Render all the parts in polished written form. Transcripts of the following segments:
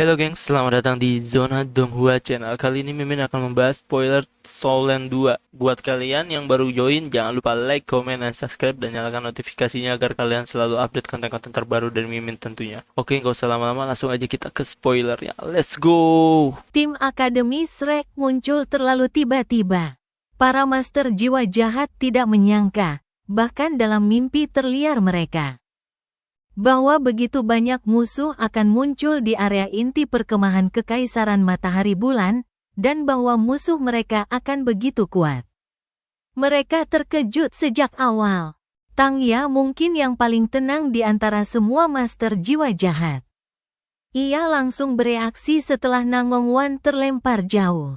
Halo gengs, selamat datang di Zona Donghua Channel. Kali ini Mimin akan membahas spoiler Soulland 2. Buat kalian yang baru join, jangan lupa like, comment, dan subscribe, dan nyalakan notifikasinya agar kalian selalu update konten-konten terbaru dari Mimin tentunya. Oke, nggak usah lama-lama, langsung aja kita ke spoilernya. Let's go! Tim Akademi Shrek muncul terlalu tiba-tiba. Para master jiwa jahat tidak menyangka, bahkan dalam mimpi terliar mereka, bahwa begitu banyak musuh akan muncul di area inti perkemahan Kekaisaran Matahari Bulan, dan bahwa musuh mereka akan begitu kuat. Mereka terkejut sejak awal. Tang Ya mungkin yang paling tenang di antara semua master jiwa jahat. Ia langsung bereaksi setelah Nangong Wan terlempar jauh.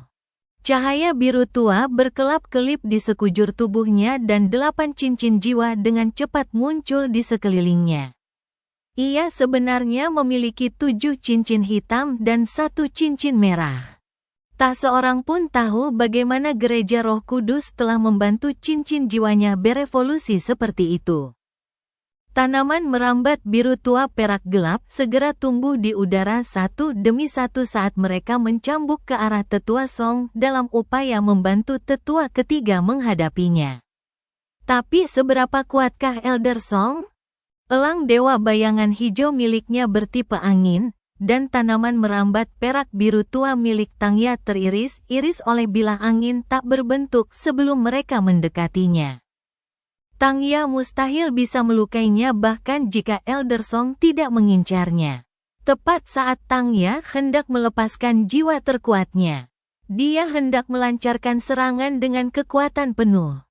Cahaya biru tua berkelap-kelip di sekujur tubuhnya dan 8 cincin jiwa dengan cepat muncul di sekelilingnya. Ia sebenarnya memiliki 7 cincin hitam dan 1 cincin merah. Tak seorang pun tahu bagaimana Gereja Roh Kudus telah membantu cincin jiwanya berevolusi seperti itu. Tanaman merambat biru tua perak gelap segera tumbuh di udara satu demi satu saat mereka mencambuk ke arah Tetua Song dalam upaya membantu Tetua ketiga menghadapinya. Tapi seberapa kuatkah Elder Song? Elang dewa bayangan hijau miliknya bertipe angin, dan tanaman merambat perak biru tua milik Tang Ya teriris-iris oleh bilah angin tak berbentuk sebelum mereka mendekatinya. Tang Ya mustahil bisa melukainya bahkan jika Elder Song tidak mengincarnya. Tepat saat Tang Ya hendak melepaskan jiwa terkuatnya, dia hendak melancarkan serangan dengan kekuatan penuh.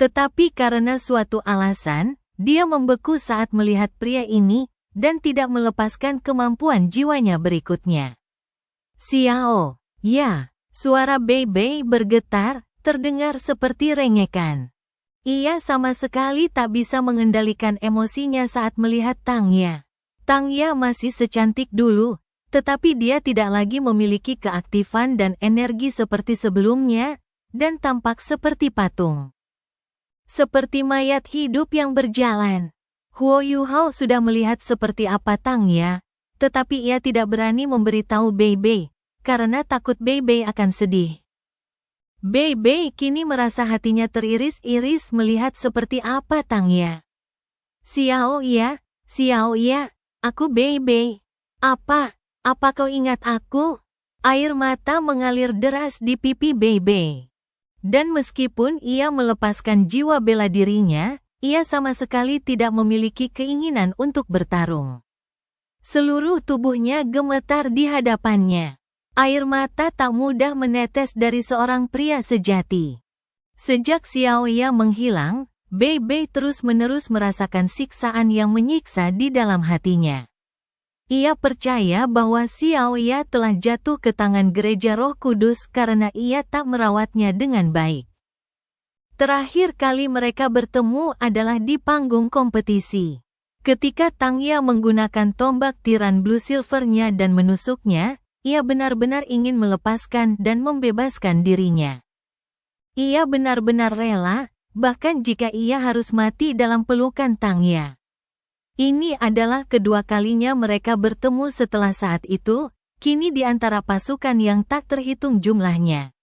Tetapi karena suatu alasan, dia membeku saat melihat pria ini, dan tidak melepaskan kemampuan jiwanya berikutnya. Xiao, ya, suara Bei Bei bergetar, terdengar seperti rengekan. Ia sama sekali tak bisa mengendalikan emosinya saat melihat Tang Ya. Tang Ya masih secantik dulu, tetapi dia tidak lagi memiliki keaktifan dan energi seperti sebelumnya, dan tampak seperti patung. Seperti mayat hidup yang berjalan. Huo Yuhao sudah melihat seperti apa Tang Ya, tetapi ia tidak berani memberitahu Bei Bei, karena takut Bei Bei akan sedih. Bei Bei kini merasa hatinya teriris-iris melihat seperti apa Tang Ya. Xiao ya, aku Bei Bei. Apa kau ingat aku? Air mata mengalir deras di pipi Bei Bei. Dan meskipun ia melepaskan jiwa bela dirinya, ia sama sekali tidak memiliki keinginan untuk bertarung. Seluruh tubuhnya gemetar di hadapannya. Air mata tak mudah menetes dari seorang pria sejati. Sejak Xiao Ya menghilang, Bei Bei terus-menerus merasakan siksaan yang menyiksa di dalam hatinya. Ia percaya bahwa Xiao Ya telah jatuh ke tangan Gereja Roh Kudus karena ia tak merawatnya dengan baik. Terakhir kali mereka bertemu adalah di panggung kompetisi. Ketika Tang Ya menggunakan tombak tiran Blue Silver-nya dan menusuknya, ia benar-benar ingin melepaskan dan membebaskan dirinya. Ia benar-benar rela, bahkan jika ia harus mati dalam pelukan Tang Ya. Ini adalah kedua kalinya mereka bertemu setelah saat itu, kini di antara pasukan yang tak terhitung jumlahnya.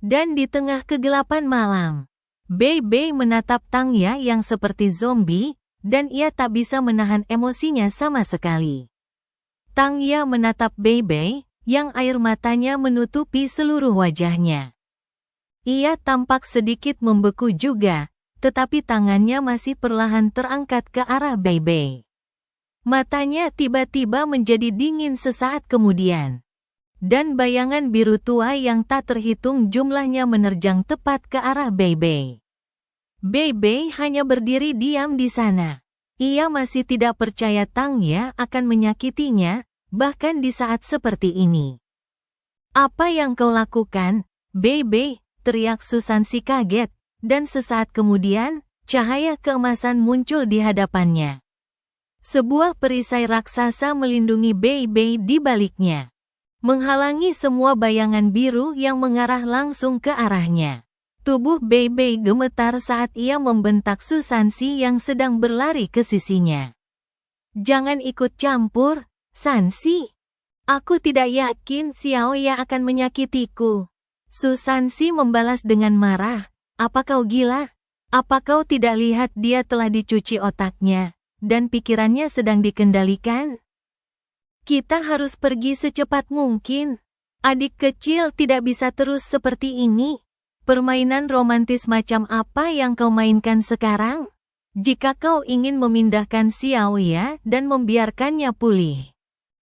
Dan di tengah kegelapan malam, Bei Bei menatap Tang Ya yang seperti zombie, dan ia tak bisa menahan emosinya sama sekali. Tang Ya menatap Bei Bei, yang air matanya menutupi seluruh wajahnya. Ia tampak sedikit membeku juga, tetapi tangannya masih perlahan terangkat ke arah Bei Bei. Matanya tiba-tiba menjadi dingin sesaat kemudian. Dan bayangan biru tua yang tak terhitung jumlahnya menerjang tepat ke arah Bei Bei. Bei Bei hanya berdiri diam di sana. Ia masih tidak percaya Tang Ya akan menyakitinya, bahkan di saat seperti ini. "Apa yang kau lakukan, Bei Bei?" teriak Susansi kaget. Dan sesaat kemudian, cahaya keemasan muncul di hadapannya. Sebuah perisai raksasa melindungi Bei Bei di baliknya, menghalangi semua bayangan biru yang mengarah langsung ke arahnya. Tubuh Bei Bei gemetar saat ia membentak Susansi yang sedang berlari ke sisinya. "Jangan ikut campur, Sansi. Aku tidak yakin Xiaoya akan menyakitiku. Su Sanxi membalas dengan marah. Apa kau gila? Apa kau tidak lihat dia telah dicuci otaknya, dan pikirannya sedang dikendalikan? Kita harus pergi secepat mungkin. Adik kecil tidak bisa terus seperti ini. Permainan romantis macam apa yang kau mainkan sekarang? Jika kau ingin memindahkan Xiaoya dan membiarkannya pulih,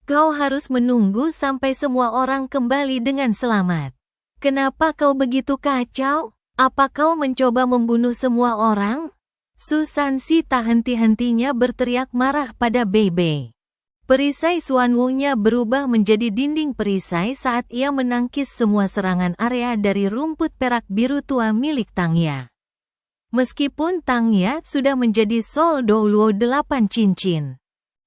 kau harus menunggu sampai semua orang kembali dengan selamat. Kenapa kau begitu kacau? Apa kau mencoba membunuh semua orang? Su Sanxi tak henti-hentinya berteriak marah pada Bei. Perisai Xuanwu-nya berubah menjadi dinding perisai saat ia menangkis semua serangan area dari rumput perak biru tua milik Tangya. Meskipun Tangya sudah menjadi Sol Douluo 8 cincin,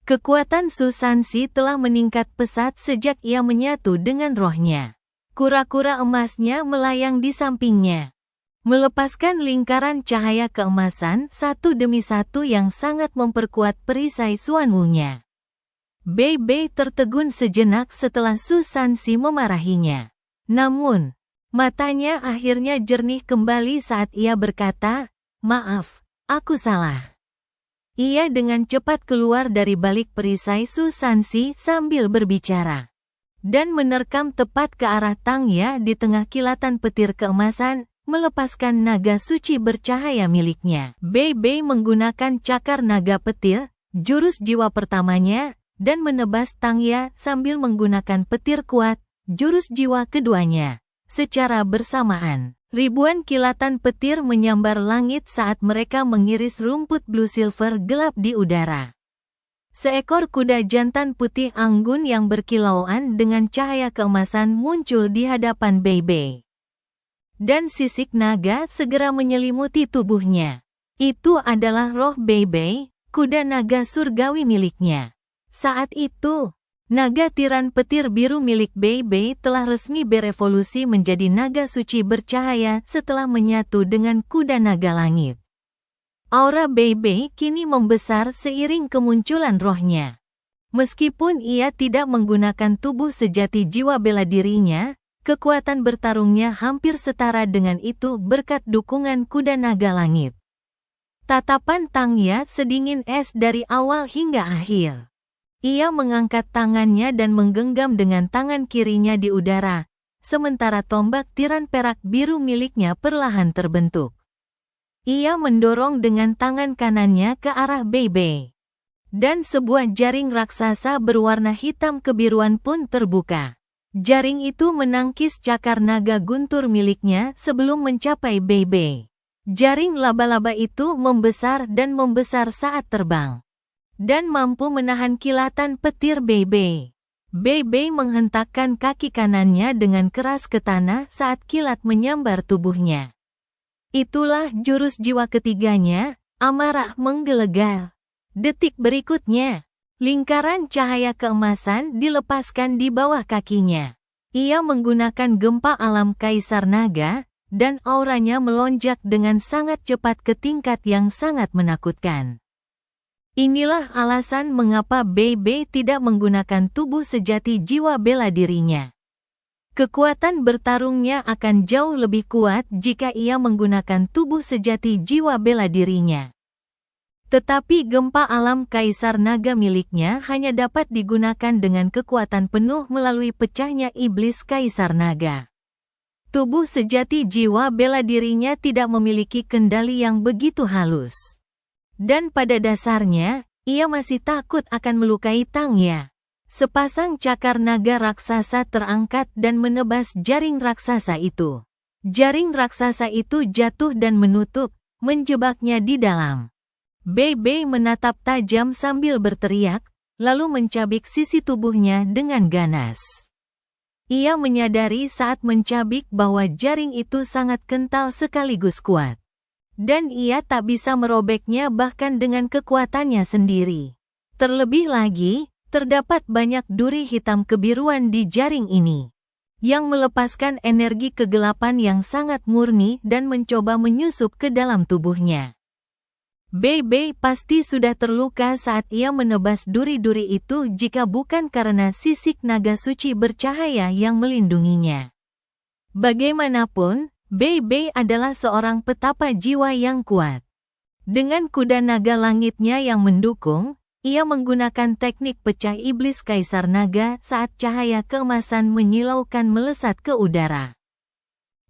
kekuatan Su Sanxi telah meningkat pesat sejak ia menyatu dengan rohnya. Kura-kura emasnya melayang di sampingnya, melepaskan lingkaran cahaya keemasan satu demi satu yang sangat memperkuat perisai Xuanwu-nya. Bei tertegun sejenak setelah Su Sanxi memarahinya. Namun, matanya akhirnya jernih kembali saat ia berkata, "Maaf, aku salah." Ia dengan cepat keluar dari balik perisai Su Sanxi sambil berbicara, dan menerkam tepat ke arah Tangya di tengah kilatan petir keemasan, melepaskan naga suci bercahaya miliknya. Bei menggunakan cakar naga petir, jurus jiwa pertamanya, dan menebas Tangya sambil menggunakan petir kuat, jurus jiwa keduanya. Secara bersamaan, ribuan kilatan petir menyambar langit saat mereka mengiris rumput blue silver gelap di udara. Seekor kuda jantan putih anggun yang berkilauan dengan cahaya keemasan muncul di hadapan Bei. Dan sisik naga segera menyelimuti tubuhnya. Itu adalah roh Bei, kuda naga surgawi miliknya. Saat itu, naga tiran petir biru milik Bei telah resmi berevolusi menjadi naga suci bercahaya setelah menyatu dengan kuda naga langit. Aura Bei kini membesar seiring kemunculan rohnya. Meskipun ia tidak menggunakan tubuh sejati jiwa bela dirinya, kekuatan bertarungnya hampir setara dengan itu berkat dukungan kuda naga langit. Tatapan Tangya sedingin es dari awal hingga akhir. Ia mengangkat tangannya dan menggenggam dengan tangan kirinya di udara, sementara tombak tiran perak biru miliknya perlahan terbentuk. Ia mendorong dengan tangan kanannya ke arah Bei. Dan sebuah jaring raksasa berwarna hitam kebiruan pun terbuka. Jaring itu menangkis cakar naga guntur miliknya sebelum mencapai Bei. Jaring laba-laba itu membesar dan membesar saat terbang, dan mampu menahan kilatan petir Bei. Bei menghentakkan kaki kanannya dengan keras ke tanah saat kilat menyambar tubuhnya. Itulah jurus jiwa ketiganya, amarah menggelegar. Detik berikutnya, lingkaran cahaya keemasan dilepaskan di bawah kakinya. Ia menggunakan gempa alam Kaisar Naga, dan auranya melonjak dengan sangat cepat ke tingkat yang sangat menakutkan. Inilah alasan mengapa Bei tidak menggunakan tubuh sejati jiwa bela dirinya. Kekuatan bertarungnya akan jauh lebih kuat jika ia menggunakan tubuh sejati jiwa bela dirinya. Tetapi gempa alam Kaisar Naga miliknya hanya dapat digunakan dengan kekuatan penuh melalui pecahnya iblis Kaisar Naga. Tubuh sejati jiwa bela dirinya tidak memiliki kendali yang begitu halus. Dan pada dasarnya, ia masih takut akan melukai Tangya. Sepasang cakar naga raksasa terangkat dan menebas jaring raksasa itu. Jaring raksasa itu jatuh dan menutup, menjebaknya di dalam. Bei menatap tajam sambil berteriak, lalu mencabik sisi tubuhnya dengan ganas. Ia menyadari saat mencabik bahwa jaring itu sangat kental sekaligus kuat. Dan ia tak bisa merobeknya bahkan dengan kekuatannya sendiri. Terlebih lagi, terdapat banyak duri hitam kebiruan di jaring ini, yang melepaskan energi kegelapan yang sangat murni dan mencoba menyusup ke dalam tubuhnya. Bei Bei pasti sudah terluka saat ia menebas duri-duri itu jika bukan karena sisik naga suci bercahaya yang melindunginya. Bagaimanapun, Bei Bei adalah seorang petapa jiwa yang kuat. Dengan kuda naga langitnya yang mendukung, ia menggunakan teknik pecah iblis Kaisar Naga saat cahaya keemasan menyilaukan melesat ke udara.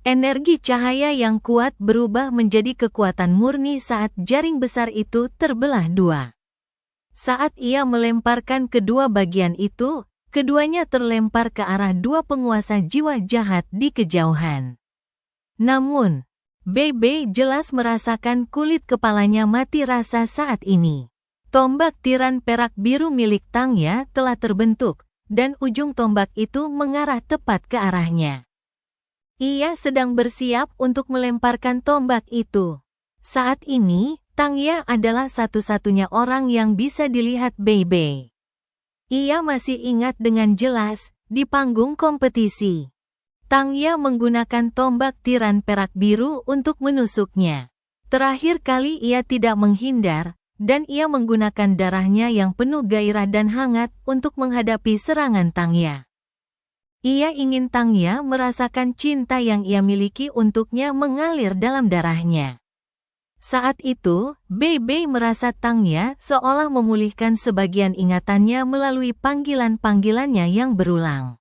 Energi cahaya yang kuat berubah menjadi kekuatan murni saat jaring besar itu terbelah dua. Saat ia melemparkan kedua bagian itu, keduanya terlempar ke arah dua penguasa jiwa jahat di kejauhan. Namun, Bei Bei jelas merasakan kulit kepalanya mati rasa saat ini. Tombak tiran perak biru milik Tangya telah terbentuk, dan ujung tombak itu mengarah tepat ke arahnya. Ia sedang bersiap untuk melemparkan tombak itu. Saat ini, Tangya adalah satu-satunya orang yang bisa dilihat Bei Bei. Ia masih ingat dengan jelas, di panggung kompetisi. Tangya menggunakan tombak tiran perak biru untuk menusuknya. Terakhir kali ia tidak menghindar, dan ia menggunakan darahnya yang penuh gairah dan hangat untuk menghadapi serangan Tangya. Ia ingin Tangya merasakan cinta yang ia miliki untuknya mengalir dalam darahnya. Saat itu, Bei Bei merasa Tangya seolah memulihkan sebagian ingatannya melalui panggilan-panggilannya yang berulang.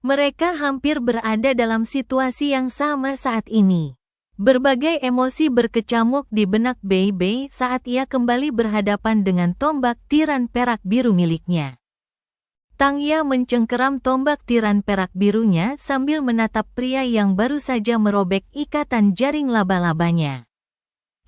Mereka hampir berada dalam situasi yang sama saat ini. Berbagai emosi berkecamuk di benak Bei Bei saat ia kembali berhadapan dengan tombak tiran perak biru miliknya. Tangya mencengkeram tombak tiran perak birunya sambil menatap pria yang baru saja merobek ikatan jaring laba-labanya.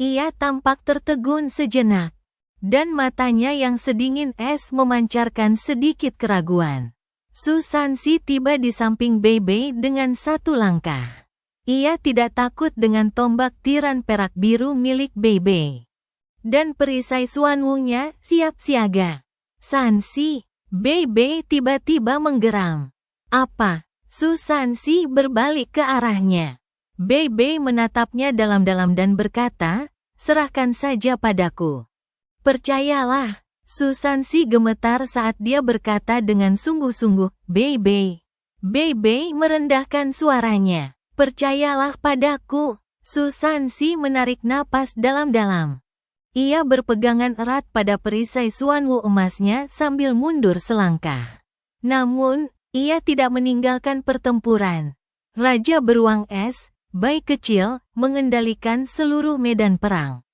Ia tampak tertegun sejenak, dan matanya yang sedingin es memancarkan sedikit keraguan. Su Sanxi tiba di samping Bei Bei dengan satu langkah. Ia tidak takut dengan tombak tiran perak biru milik Bei Bei. Dan perisai Xuanwu-nya siap siaga. Sanxi, Bei Bei tiba-tiba menggeram. Apa? Su Sanxi berbalik ke arahnya. Bei Bei menatapnya dalam-dalam dan berkata, serahkan saja padaku. Percayalah, Su Sanxi gemetar saat dia berkata dengan sungguh-sungguh, Bei Bei. Bei Bei merendahkan suaranya. Percayalah padaku. Su Sanxi menarik napas dalam-dalam. Ia berpegangan erat pada perisai Xuanwu emasnya sambil mundur selangkah. Namun, ia tidak meninggalkan pertempuran. Raja beruang es, Bai kecil, mengendalikan seluruh medan perang.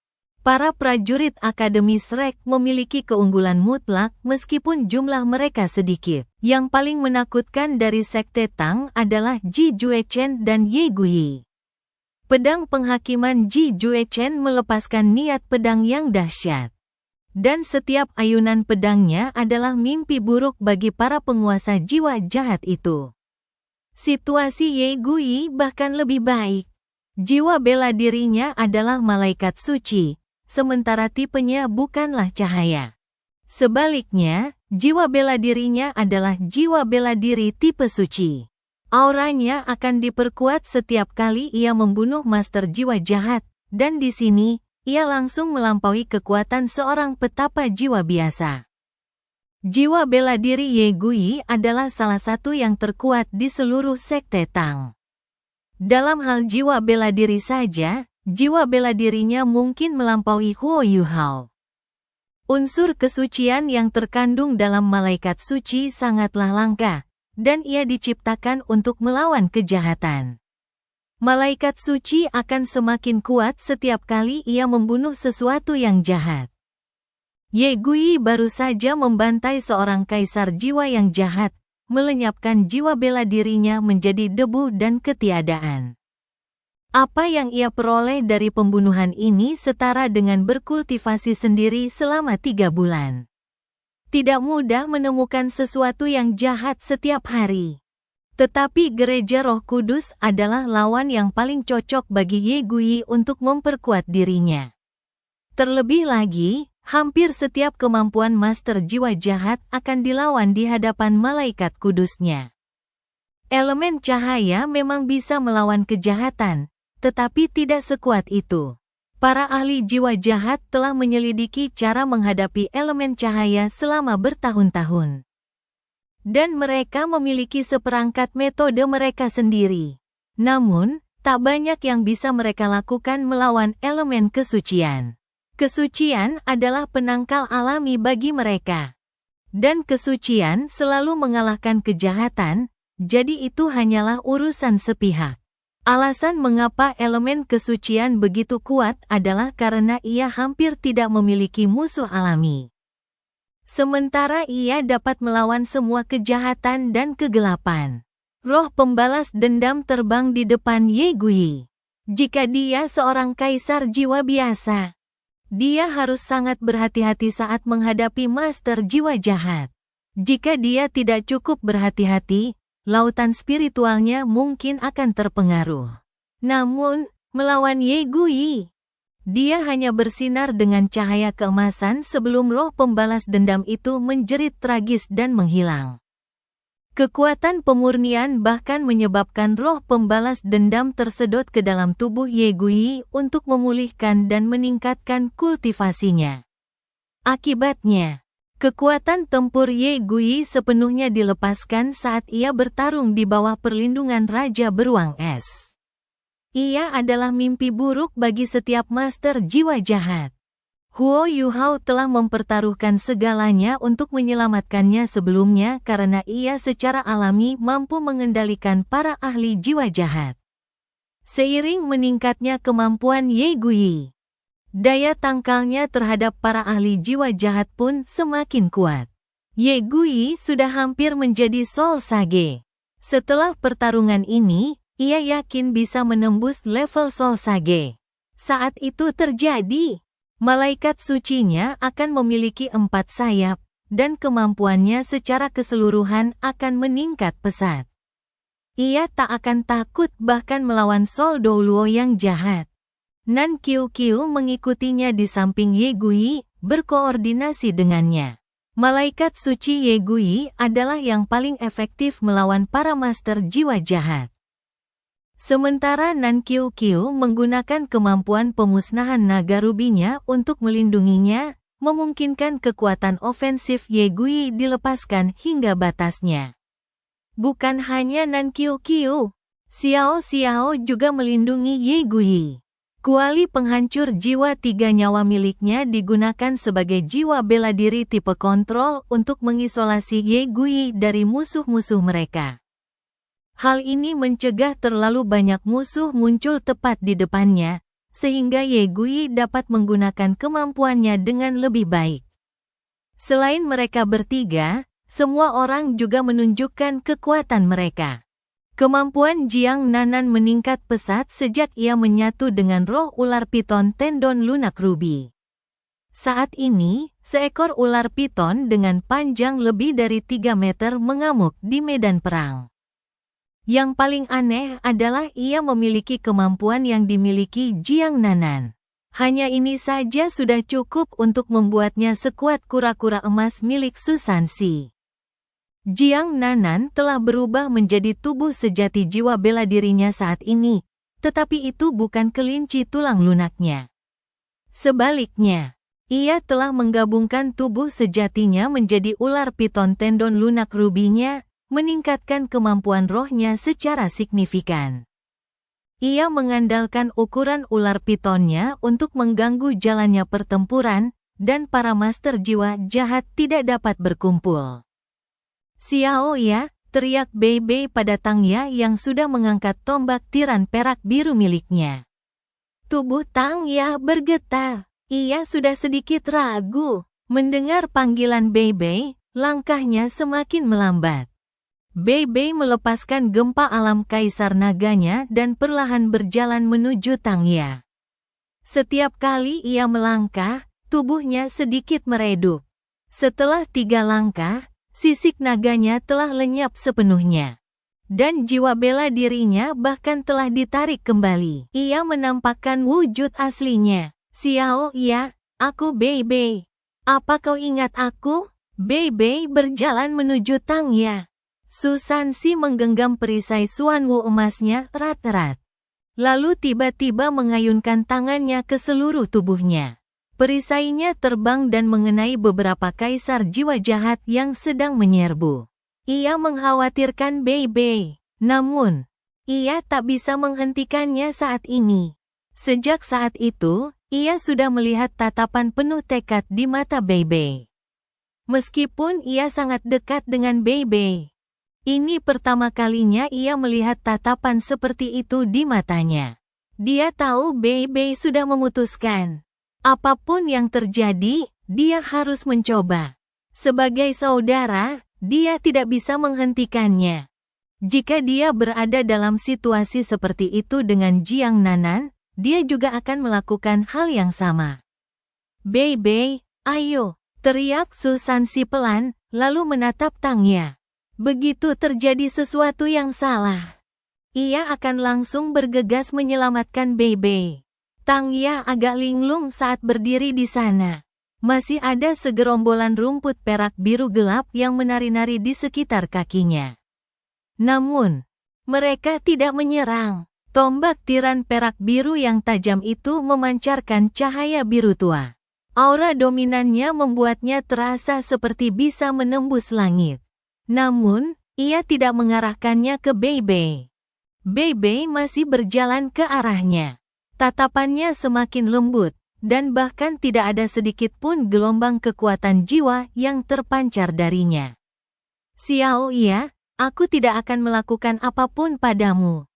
Para prajurit Akademi Shrek memiliki keunggulan mutlak meskipun jumlah mereka sedikit. Yang paling menakutkan dari Sekte Tang adalah Ji Juechen dan Ye Guyi. Pedang penghakiman Ji Juechen melepaskan niat pedang yang dahsyat. Dan setiap ayunan pedangnya adalah mimpi buruk bagi para penguasa jiwa jahat itu. Situasi Ye Guyi bahkan lebih baik. Jiwa bela dirinya adalah malaikat suci, sementara tipenya bukanlah cahaya. Sebaliknya, jiwa bela dirinya adalah jiwa bela diri tipe suci. Auranya akan diperkuat setiap kali ia membunuh master jiwa jahat, dan di sini, ia langsung melampaui kekuatan seorang petapa jiwa biasa. Jiwa bela diri Ye Guyi adalah salah satu yang terkuat di seluruh Sekte Tang. Dalam hal jiwa bela diri saja, jiwa bela dirinya mungkin melampaui Huo Yuhao. Unsur kesucian yang terkandung dalam malaikat suci sangatlah langka, dan ia diciptakan untuk melawan kejahatan. Malaikat suci akan semakin kuat setiap kali ia membunuh sesuatu yang jahat. Ye Guyi baru saja membantai seorang kaisar jiwa yang jahat, melenyapkan jiwa bela dirinya menjadi debu dan ketiadaan. Apa yang ia peroleh dari pembunuhan ini setara dengan berkultivasi sendiri selama 3 bulan. Tidak mudah menemukan sesuatu yang jahat setiap hari. Tetapi Gereja Roh Kudus adalah lawan yang paling cocok bagi Ye Guyi untuk memperkuat dirinya. Terlebih lagi, hampir setiap kemampuan master jiwa jahat akan dilawan di hadapan malaikat kudusnya. Elemen cahaya memang bisa melawan kejahatan, tetapi tidak sekuat itu. Para ahli jiwa jahat telah menyelidiki cara menghadapi elemen cahaya selama bertahun-tahun. Dan mereka memiliki seperangkat metode mereka sendiri. Namun, tak banyak yang bisa mereka lakukan melawan elemen kesucian. Kesucian adalah penangkal alami bagi mereka. Dan kesucian selalu mengalahkan kejahatan, jadi itu hanyalah urusan sepihak. Alasan mengapa elemen kesucian begitu kuat adalah karena ia hampir tidak memiliki musuh alami. Sementara ia dapat melawan semua kejahatan dan kegelapan. Roh pembalas dendam terbang di depan Ye Gui. Jika dia seorang kaisar jiwa biasa, dia harus sangat berhati-hati saat menghadapi master jiwa jahat. Jika dia tidak cukup berhati-hati, lautan spiritualnya mungkin akan terpengaruh. Namun, melawan Ye Gui, dia hanya bersinar dengan cahaya keemasan sebelum roh pembalas dendam itu menjerit tragis dan menghilang. Kekuatan pemurnian bahkan menyebabkan roh pembalas dendam tersedot ke dalam tubuh Ye Gui untuk memulihkan dan meningkatkan kultivasinya. Akibatnya, kekuatan tempur Ye Gui sepenuhnya dilepaskan saat ia bertarung di bawah perlindungan Raja Beruang Es. Ia adalah mimpi buruk bagi setiap master jiwa jahat. Huo Yuhao telah mempertaruhkan segalanya untuk menyelamatkannya sebelumnya karena ia secara alami mampu mengendalikan para ahli jiwa jahat. Seiring meningkatnya kemampuan Ye Gui, daya tangkalnya terhadap para ahli jiwa jahat pun semakin kuat. Ye Gui sudah hampir menjadi Soul Sage. Setelah pertarungan ini, ia yakin bisa menembus level Soul Sage. Saat itu terjadi, malaikat sucinya akan memiliki 4 sayap, dan kemampuannya secara keseluruhan akan meningkat pesat. Ia tak akan takut bahkan melawan Soul Douluo yang jahat. Nan Qiu Qiu mengikutinya di samping Ye Gui, berkoordinasi dengannya. Malaikat suci Ye Gui adalah yang paling efektif melawan para master jiwa jahat. Sementara Nan Qiu Qiu menggunakan kemampuan pemusnahan naga rubinya untuk melindunginya, memungkinkan kekuatan ofensif Ye Gui dilepaskan hingga batasnya. Bukan hanya Nan Qiu Qiu, Xiao Xiao juga melindungi Ye Gui. Kuali penghancur jiwa 3 nyawa miliknya digunakan sebagai jiwa bela diri tipe kontrol untuk mengisolasi Ye Gui dari musuh-musuh mereka. Hal ini mencegah terlalu banyak musuh muncul tepat di depannya, sehingga Ye Gui dapat menggunakan kemampuannya dengan lebih baik. Selain mereka bertiga, semua orang juga menunjukkan kekuatan mereka. Kemampuan Jiang Nanan meningkat pesat sejak ia menyatu dengan roh ular piton tendon lunak ruby. Saat ini, seekor ular piton dengan panjang lebih dari 3 meter mengamuk di medan perang. Yang paling aneh adalah ia memiliki kemampuan yang dimiliki Jiang Nanan. Hanya ini saja sudah cukup untuk membuatnya sekuat kura-kura emas milik Susansi. Jiang Nanan telah berubah menjadi tubuh sejati jiwa bela dirinya saat ini, tetapi itu bukan kelinci tulang lunaknya. Sebaliknya, ia telah menggabungkan tubuh sejatinya menjadi ular piton tendon lunak rubinya, meningkatkan kemampuan rohnya secara signifikan. Ia mengandalkan ukuran ular pitonnya untuk mengganggu jalannya pertempuran, dan para master jiwa jahat tidak dapat berkumpul. Xiao ya, teriak Bei Bei pada Tang Ya yang sudah mengangkat tombak tiran perak biru miliknya. Tubuh Tang Ya bergetar. Ia sudah sedikit ragu. Mendengar panggilan Bei Bei, langkahnya semakin melambat. Bei Bei melepaskan gempa alam kaisar naganya dan perlahan berjalan menuju Tang Ya. Setiap kali ia melangkah, tubuhnya sedikit meredup. Setelah 3 langkah, sisik naganya telah lenyap sepenuhnya. Dan jiwa bela dirinya bahkan telah ditarik kembali. Ia menampakkan wujud aslinya. Xiao ya, aku Bei Bei. Apa kau ingat aku? Bei Bei berjalan menuju Tang Ya. Susansi menggenggam perisai Xuanwu emasnya erat-erat. Lalu tiba-tiba mengayunkan tangannya ke seluruh tubuhnya. Perisainya terbang dan mengenai beberapa kaisar jiwa jahat yang sedang menyerbu. Ia mengkhawatirkan Bei Bei, namun ia tak bisa menghentikannya saat ini. Sejak saat itu, ia sudah melihat tatapan penuh tekad di mata Bei Bei. Meskipun ia sangat dekat dengan Bei Bei, ini pertama kalinya ia melihat tatapan seperti itu di matanya. Dia tahu Bei Bei sudah memutuskan. Apapun yang terjadi, dia harus mencoba. Sebagai saudara, dia tidak bisa menghentikannya. Jika dia berada dalam situasi seperti itu dengan Jiang Nanan, dia juga akan melakukan hal yang sama. Bei Bei, ayo, teriak Susan si pelan, lalu menatap Tang Ya. Begitu terjadi sesuatu yang salah, ia akan langsung bergegas menyelamatkan Bei Bei. Tang Ya agak linglung saat berdiri di sana. Masih ada segerombolan rumput perak biru gelap yang menari-nari di sekitar kakinya. Namun, mereka tidak menyerang. Tombak tiran perak biru yang tajam itu memancarkan cahaya biru tua. Aura dominannya membuatnya terasa seperti bisa menembus langit. Namun, ia tidak mengarahkannya ke Bei Bei. Bei Bei masih berjalan ke arahnya. Tatapannya semakin lembut, dan bahkan tidak ada sedikit pun gelombang kekuatan jiwa yang terpancar darinya. Xiao Ya, aku tidak akan melakukan apapun padamu.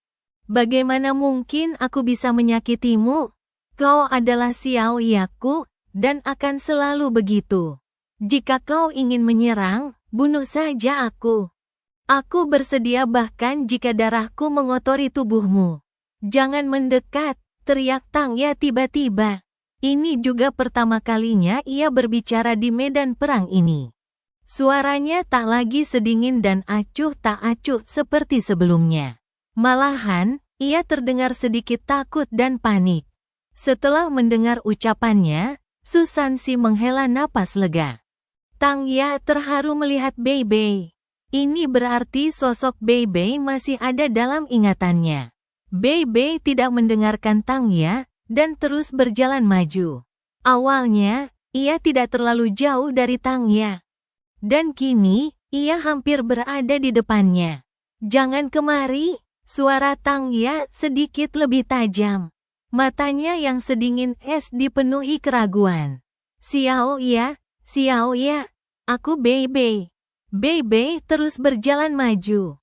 Bagaimana mungkin aku bisa menyakitimu? Kau adalah Xiao Yaku, dan akan selalu begitu. Jika kau ingin menyerang, bunuh saja aku. Aku bersedia bahkan jika darahku mengotori tubuhmu. Jangan mendekat. Teriak Tang Ya tiba-tiba. Ini juga pertama kalinya ia berbicara di medan perang ini. Suaranya tak lagi sedingin dan acuh tak acuh seperti sebelumnya. Malahan, ia terdengar sedikit takut dan panik. Setelah mendengar ucapannya, Susan si menghela napas lega. Tang Ya terharu melihat Bei Bei. Ini berarti sosok Bei Bei masih ada dalam ingatannya. Bei Bei tidak mendengarkan Tang Ya, dan terus berjalan maju. Awalnya, ia tidak terlalu jauh dari Tang Ya. Dan kini, ia hampir berada di depannya. Jangan kemari, suara Tang Ya sedikit lebih tajam. Matanya yang sedingin es dipenuhi keraguan. Xiao Ya, aku Bei Bei. Bei Bei terus berjalan maju.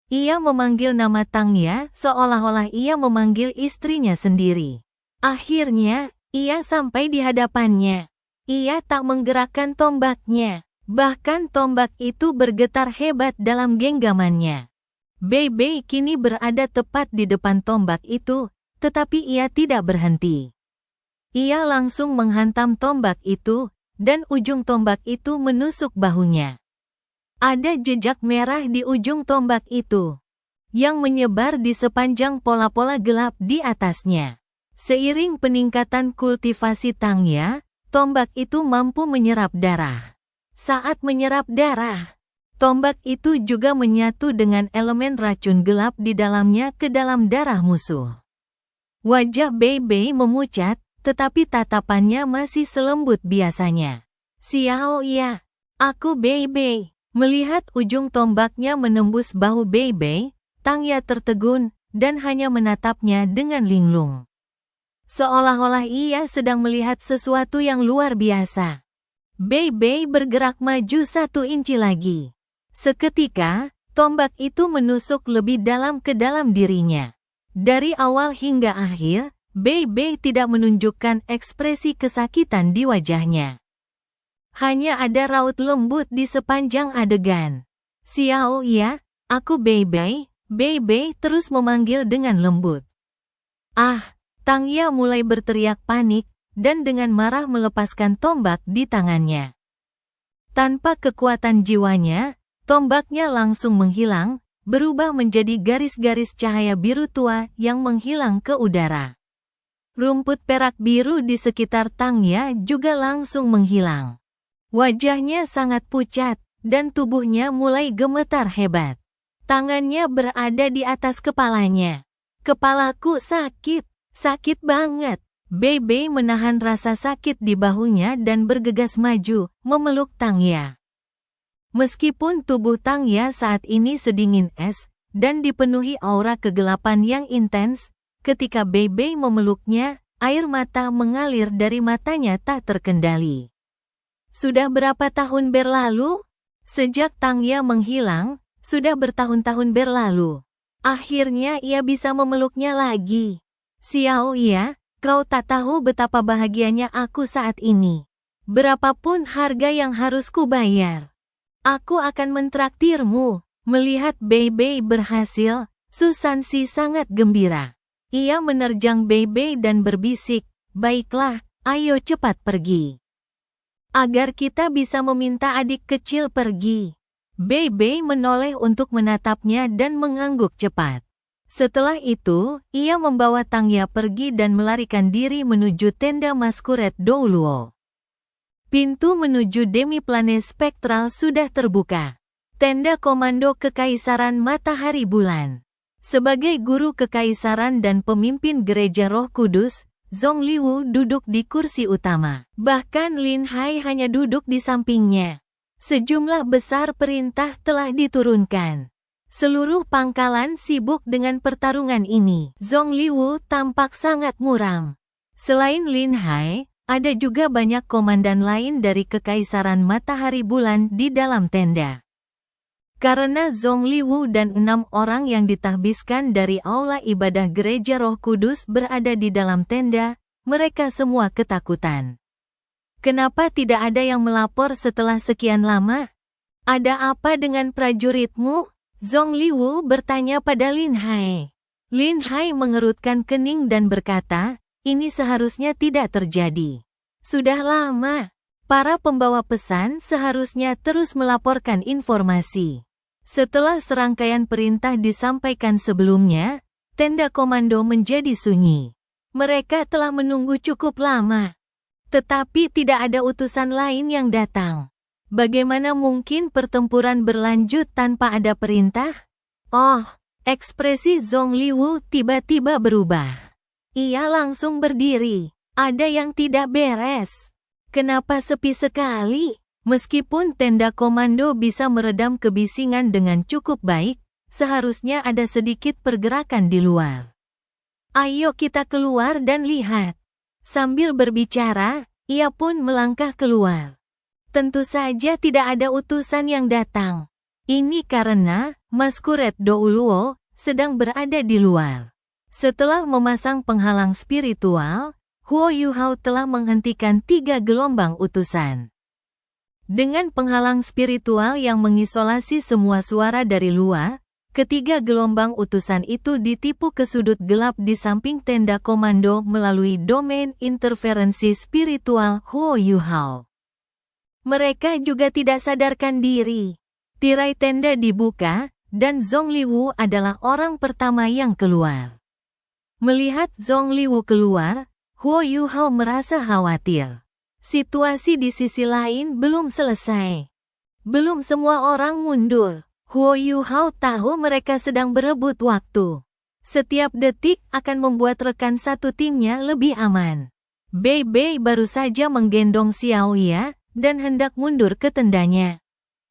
Ia memanggil nama Tang Ya seolah-olah ia memanggil istrinya sendiri. Akhirnya, ia sampai di hadapannya. Ia tak menggerakkan tombaknya. Bahkan tombak itu bergetar hebat dalam genggamannya. Bei Bei kini berada tepat di depan tombak itu, tetapi ia tidak berhenti. Ia langsung menghantam tombak itu, dan ujung tombak itu menusuk bahunya. Ada jejak merah di ujung tombak itu, yang menyebar di sepanjang pola-pola gelap di atasnya. Seiring peningkatan kultivasi Tang Ya, tombak itu mampu menyerap darah. Saat menyerap darah, tombak itu juga menyatu dengan elemen racun gelap di dalamnya ke dalam darah musuh. Wajah Bei Bei memucat, tetapi tatapannya masih selembut biasanya. Xiao Ya, aku Bei Bei. Melihat ujung tombaknya menembus bahu Bei Bei, Tang Ya tertegun, dan hanya menatapnya dengan linglung. Seolah-olah ia sedang melihat sesuatu yang luar biasa. Bei Bei bergerak maju 1 inci lagi. Seketika, tombak itu menusuk lebih dalam ke dalam dirinya. Dari awal hingga akhir, Bei Bei tidak menunjukkan ekspresi kesakitan di wajahnya. Hanya ada raut lembut di sepanjang adegan. Xiao Ya, aku Bei Bei. Bei Bei terus memanggil dengan lembut. Ah, Tang Ya mulai berteriak panik, dan dengan marah melepaskan tombak di tangannya. Tanpa kekuatan jiwanya, tombaknya langsung menghilang, berubah menjadi garis-garis cahaya biru tua yang menghilang ke udara. Rumput perak biru di sekitar Tang Ya juga langsung menghilang. Wajahnya sangat pucat, dan tubuhnya mulai gemetar hebat. Tangannya berada di atas kepalanya. Kepalaku sakit, sakit banget. Bei Bei menahan rasa sakit di bahunya dan bergegas maju, memeluk Tangya. Meskipun tubuh Tangya saat ini sedingin es, dan dipenuhi aura kegelapan yang intens, ketika Bei Bei memeluknya, air mata mengalir dari matanya tak terkendali. Sudah berapa tahun berlalu? Sejak Tangya menghilang, sudah bertahun-tahun berlalu. Akhirnya ia bisa memeluknya lagi. Xiao ya, kau tak tahu betapa bahagianya aku saat ini. Berapapun harga yang harus kubayar, aku akan mentraktirmu. Melihat Bei Bei berhasil, Su Sanxi sangat gembira. Ia menerjang Bei Bei dan berbisik, baiklah, ayo cepat pergi. Agar kita bisa meminta adik kecil pergi. Bei Bei menoleh untuk menatapnya dan mengangguk cepat. Setelah itu, ia membawa Tangya pergi dan melarikan diri menuju tenda Masquerade Douluo. Pintu menuju demi-planet spektral sudah terbuka. Tenda Komando Kekaisaran Matahari Bulan. Sebagai guru kekaisaran dan pemimpin Gereja Roh Kudus, Zhong Liwu duduk di kursi utama. Bahkan Lin Hai hanya duduk di sampingnya. Sejumlah besar perintah telah diturunkan. Seluruh pangkalan sibuk dengan pertarungan ini. Zhong Liwu tampak sangat muram. Selain Lin Hai, ada juga banyak komandan lain dari Kekaisaran Matahari Bulan di dalam tenda. Karena Zhong Liwu dan 6 orang yang ditahbiskan dari aula ibadah Gereja Roh Kudus berada di dalam tenda, mereka semua ketakutan. Kenapa tidak ada yang melapor setelah sekian lama? Ada apa dengan prajuritmu? Zhong Liwu bertanya pada Lin Hai. Lin Hai mengerutkan kening dan berkata, ini seharusnya tidak terjadi. Sudah lama, para pembawa pesan seharusnya terus melaporkan informasi. Setelah serangkaian perintah disampaikan sebelumnya, tenda komando menjadi sunyi. Mereka telah menunggu cukup lama. Tetapi tidak ada utusan lain yang datang. Bagaimana mungkin pertempuran berlanjut tanpa ada perintah? Oh, ekspresi Zhong Liwu tiba-tiba berubah. Ia langsung berdiri. Ada yang tidak beres. Kenapa sepi sekali? Meskipun tenda komando bisa meredam kebisingan dengan cukup baik, seharusnya ada sedikit pergerakan di luar. Ayo kita keluar dan lihat. Sambil berbicara, ia pun melangkah keluar. Tentu saja tidak ada utusan yang datang. Ini karena Masquerade Douluo sedang berada di luar. Setelah memasang penghalang spiritual, Huo Yuhao telah menghentikan 3 gelombang utusan. Dengan penghalang spiritual yang mengisolasi semua suara dari luar, ketiga gelombang utusan itu ditipu ke sudut gelap di samping tenda komando melalui domain interferensi spiritual Huo Yuhao. Mereka juga tidak sadarkan diri. Tirai tenda dibuka, dan Zhong Liwu adalah orang pertama yang keluar. Melihat Zhong Liwu keluar, Huo Yuhao merasa khawatir. Situasi di sisi lain belum selesai. Belum semua orang mundur. Huo Yuhao tahu mereka sedang berebut waktu. Setiap detik akan membuat rekan satu timnya lebih aman. Bei Bei baru saja menggendong Xiao Ya dan hendak mundur ke tendanya.